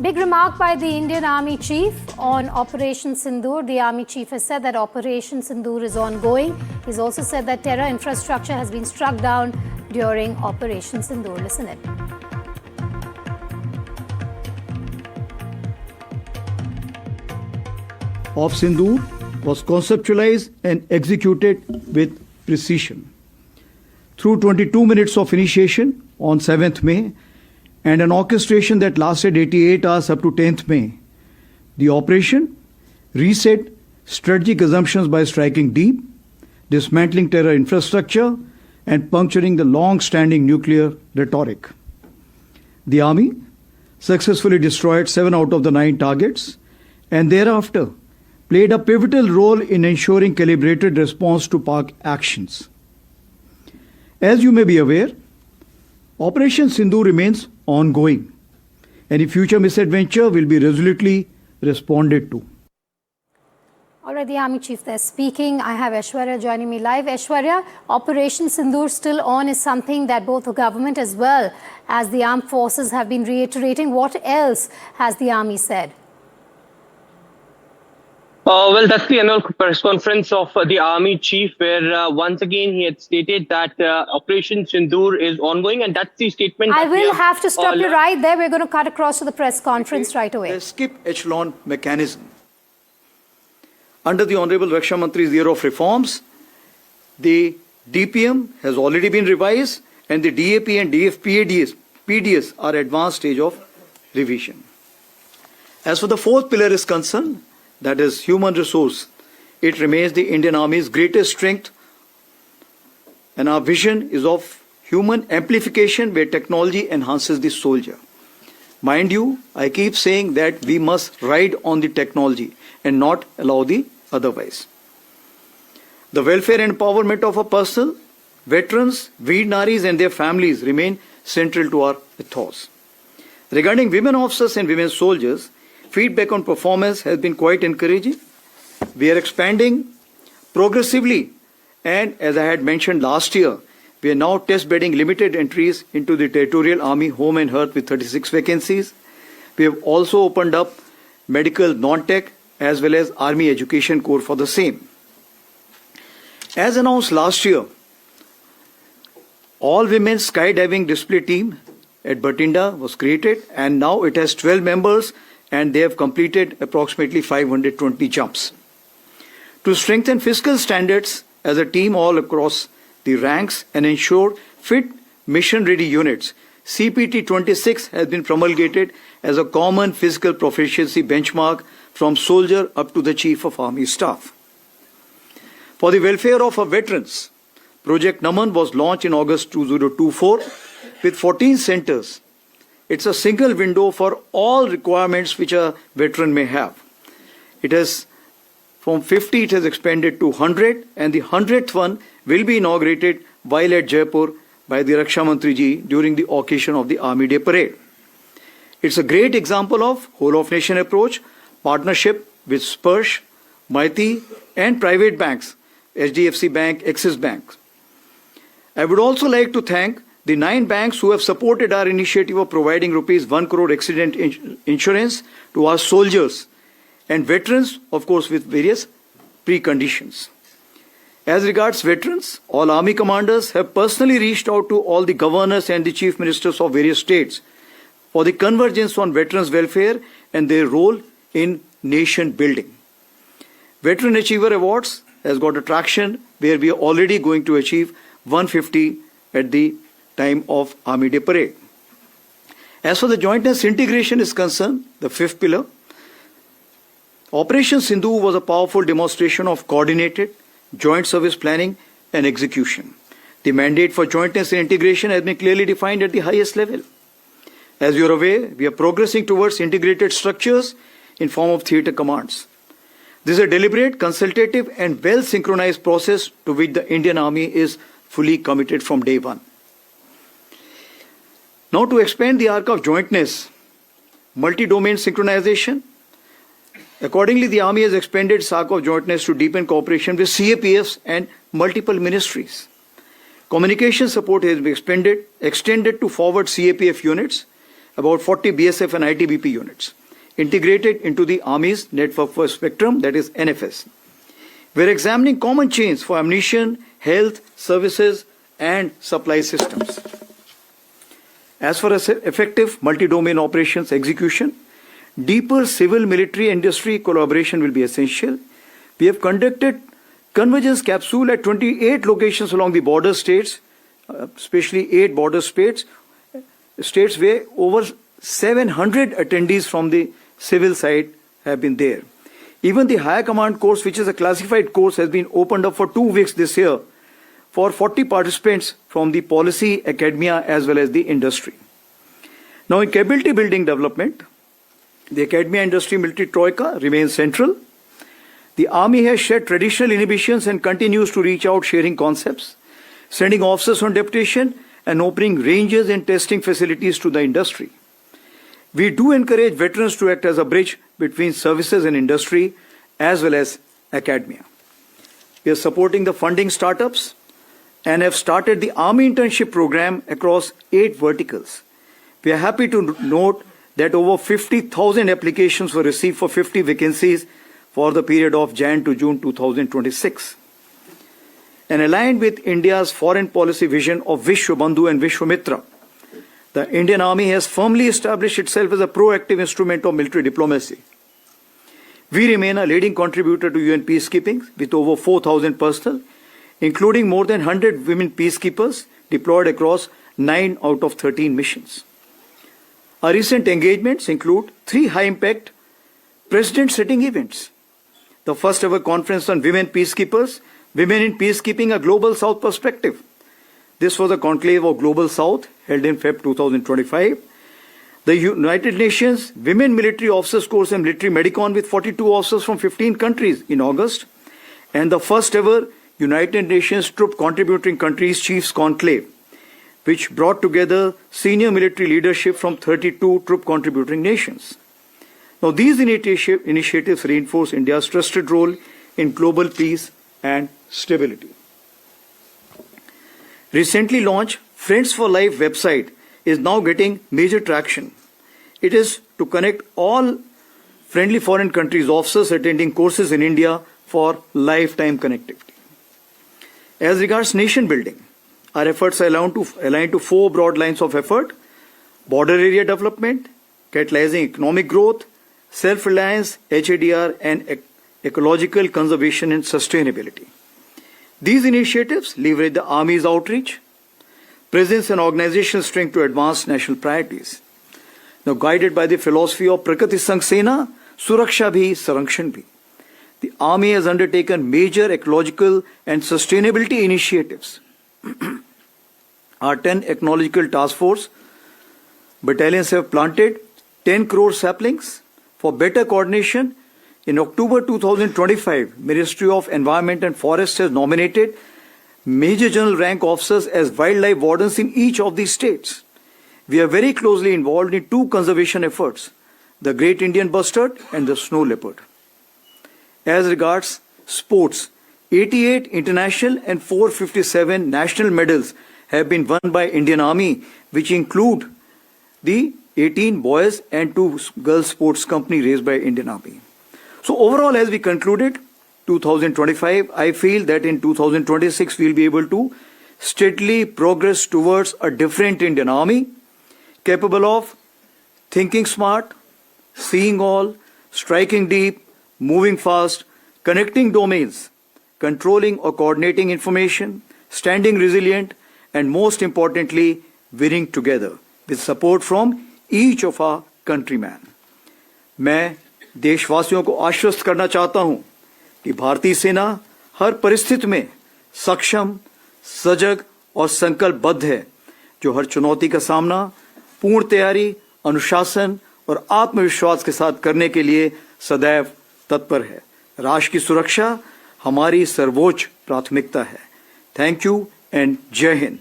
Big remark by the Indian Army Chief on Operation Sindoor. The Army Chief has said that Operation Sindoor is ongoing. He's also said that terror infrastructure has been struck down during Operation Sindoor. Listen in. Of Sindoor was conceptualized and executed with precision. Through 22 minutes of initiation on 7th May and an orchestration that lasted 88 hours up to 10th May, the operation reset strategic assumptions by striking deep, dismantling terror infrastructure, and puncturing the long-standing nuclear rhetoric. The Army successfully destroyed 7 out of the 9 targets and thereafter played a pivotal role in ensuring calibrated response to Pak actions. As you may be aware, Operation Sindoor remains ongoing. Any future misadventure will be resolutely responded to. All right, the Army Chief there speaking. I have Aishwarya joining me live. Aishwarya, Operation Sindoor still on is something that both the government as well as the armed forces have been reiterating. What else has the Army said? Well, that's the annual press conference of the Army Chief, where once again he had stated that Operation Sindoor is ongoing, and that's the statement. I will have to stop you right there. We're going to cut across to the press conference right away. The skip echelon mechanism. Under the Honorable Raksha Mantri's year of reforms, the DPM has already been revised, and the DAP and PDS are advanced stage of revision. As for the fourth pillar is concerned, that is human resource, it remains the Indian Army's greatest strength, and our vision is of human amplification where technology enhances the soldier. Mind you, I keep saying that we must ride on the technology and not allow the otherwise. The welfare and empowerment of our personnel, veterans, Veer Naris and their families remain central to our ethos. Regarding women officers and women soldiers, feedback on performance has been quite encouraging. We are expanding progressively, and as I had mentioned last year, we are now test bedding limited entries into the Territorial Army Home and Hearth with 36 vacancies. We have also opened up medical non-tech as well as Army Education Corps for the same. As announced last year, all-women skydiving display team at Batinda was created, and now it has 12 members and they have completed approximately 520 jumps. To strengthen fiscal standards as a team all across the ranks and ensure fit mission-ready units, CPT 26 has been promulgated as a common physical proficiency benchmark from soldier up to the Chief of Army Staff. For the welfare of our veterans, Project Naman was launched in August 2024 with 14 centers. It's a single window for all requirements which a veteran may have. It has, from 50, it has expanded to 100, and the 100th one will be inaugurated while at Jaipur by the Raksha Mantri ji during the occasion of the Army Day Parade. It's a great example of whole-of-nation approach, partnership with Sparsh, Maiti, and private banks, HDFC Bank, Axis Bank. I would also like to thank the 9 banks who have supported our initiative of providing rupees 1 crore accident insurance to our soldiers and veterans, of course, with various preconditions. As regards veterans, all army commanders have personally reached out to all the governors and the chief ministers of various states for the convergence on veterans' welfare and their role in nation building. Veteran Achiever Awards has got a traction where we are already going to achieve 150 at the time of Army Day Parade. As for the jointness integration is concerned, the fifth pillar, Operation Sindoor was a powerful demonstration of coordinated joint service planning and execution. The mandate for jointness and integration has been clearly defined at the highest level. As you are aware, we are progressing towards integrated structures in form of theatre commands. This is a deliberate, consultative and well-synchronized process to which the Indian Army is fully committed from day one. Now, to expand the arc of jointness, multi-domain synchronization, accordingly the Army has expanded its arc of jointness to deepen cooperation with CAPFs and multiple ministries. Communication support has been extended to forward CAPF units about 40 BSF and ITBP units, integrated into the Army's Network for Spectrum, that is NFS. We're examining common chains for ammunition, health, services, and supply systems. As for effective multi-domain operations execution, deeper civil-military industry collaboration will be essential. We have conducted convergence capsule at 28 locations along the border states, especially 8 border states where over 700 attendees from the civil side have been there. Even the Higher Command course, which is a classified course, has been opened up for 2 weeks this year for 40 participants from the policy, academia, as well as the industry. Now, in capability building development, the academia industry military troika remains central. The Army has shed traditional inhibitions and continues to reach out, sharing concepts, sending officers on deputation, and opening ranges and testing facilities to the industry. We do encourage veterans to act as a bridge between services and industry, as well as academia. We are supporting the funding startups and have started the Army internship program across 8 verticals. We are happy to note that over 50,000 applications were received for 50 vacancies for the period of Jan to June 2026. And aligned with India's foreign policy vision of Vishwabandhu and Vishwamitra, the Indian Army has firmly established itself as a proactive instrument of military diplomacy. We remain a leading contributor to UN peacekeeping with over 4,000 personnel, including more than 100 women peacekeepers deployed across 9 out of 13 missions. Our recent engagements include 3 high-impact president-setting events. The first ever conference on women peacekeepers, Women in Peacekeeping, a Global South Perspective. This was a conclave of Global South held in Feb 2025. The United Nations Women Military Officers Course and Military Medicon with 42 officers from 15 countries in August. And the first ever United Nations Troop Contributing Countries Chiefs Conclave, which brought together senior military leadership from 32 troop contributing nations. Now, these initiatives reinforce India's trusted role in global peace and stability. Recently launched Friends for Life website is now getting major traction. It is to connect all friendly foreign countries officers attending courses in India for lifetime connectivity. As regards nation building, our efforts are aligned to 4 broad lines of effort: border area development, catalyzing economic growth, self-reliance, HADR, and ecological conservation and sustainability. These initiatives leverage the Army's outreach, presence and organizational strength to advance national priorities. Now, guided by the philosophy of Prakriti Sang Sena, Suraksha Bhi, Sarakshan Bhi, the Army has undertaken major ecological and sustainability initiatives. Our 10 ecological task force battalions have planted 10 crore saplings for better coordination. In October 2025, Ministry of Environment and Forests has nominated Major General rank officers as wildlife wardens in each of these states. We are very closely involved in 2 conservation efforts, the Great Indian Bustard and the Snow Leopard. As regards sports, 88 international and 457 national medals have been won by Indian Army, which include the 18 boys and 2 girls sports company raised by Indian Army. So overall, as we concluded 2025, I feel that in 2026 we'll be able to steadily progress towards a different Indian Army, capable of thinking smart, seeing all, striking deep, moving fast, connecting domains, controlling or coordinating information, standing resilient, and most importantly, winning together with support from each of our countrymen. मैं देशवासियों को आश्वस्त करना चाहता हूं कि भारतीय सेना हर परिस्थिति में सक्षम, सजग और संकल्पबद्ध है, जो हर चुनौती का सामना पूर्ण तैयारी, अनुशासन और आत्मविश्वास के साथ करने के लिए सदैव तत्पर है। राष्ट्र की सुरक्षा हमारी सर्वोच्च प्राथमिकता है। थैंक यू एंड जय हिंद।